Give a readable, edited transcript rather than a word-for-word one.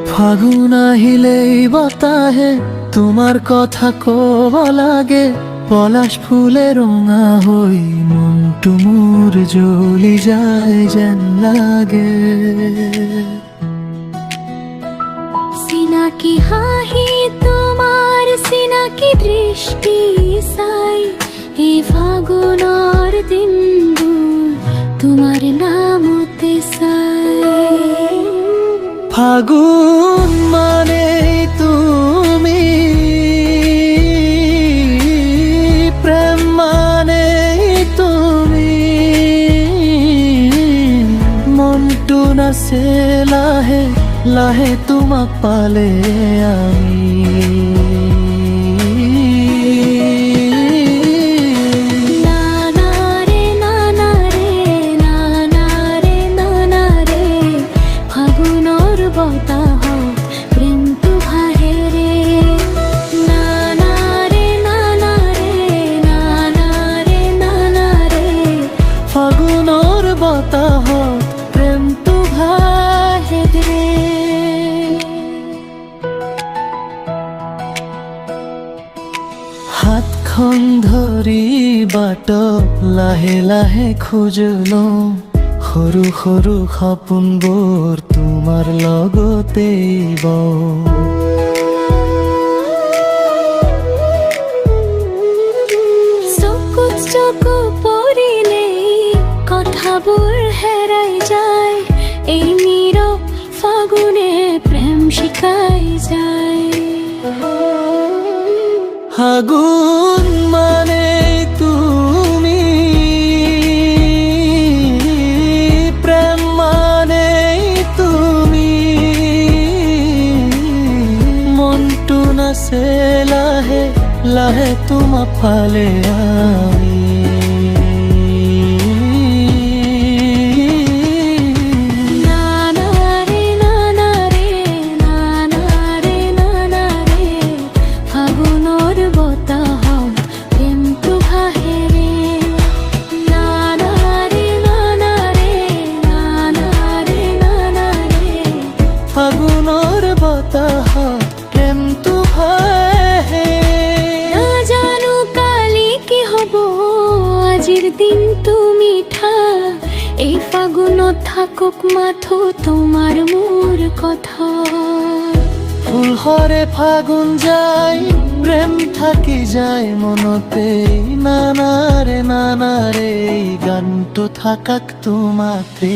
ফাগুন আহিলেই বতাহে তোমার কথা কবা লাগে, পলাশ ফুলে রঙা হই মনটু মোর জ্বলি যায় যেন লাগে। সিনাকি হাহি তোমার সিনাকি দৃষ্টি চাই, এই ফাগুনৰ দিনবোৰ তোমার নামতে চাই। ফাগুন মানে তুমি, প্রেম মানে তুমি, মনটু নাচে লাহে লাহে তোমাক পালে আমি। ফাগুনৰ বতাহত প্ৰেমটো ভাহে ৰে, হাতখন ধৰি বাট লাহে লাহে খোজলো, সৰু সৰু সপোনবোৰ তোমাৰ লগতে বওঁ। চকুত চকু পৰিলে কথাবোৰ হেৰাই যায়, এই নীৰৱ ফাগুনে প্ৰেম শিকাই যায়। ফাগুন মানে তুমি, প্রেম মানে তুমি, মনটু নাচে লাহে লাহে তোমাক পালে আমি। ফাগুনৰ বতাহ প্ৰেমটো ভাহে, নাজানো কালি কি হব, আজিৰ দিনটো মিঠা, এই ফাগুনত থাকক মাথো তোমাৰ মোৰ কথা। ফুল হৰে ফাগুন যায়, প্ৰেম থাকি যায় মনতে, নানাৰে নানাৰে গানটো থাকাক তোমাতে।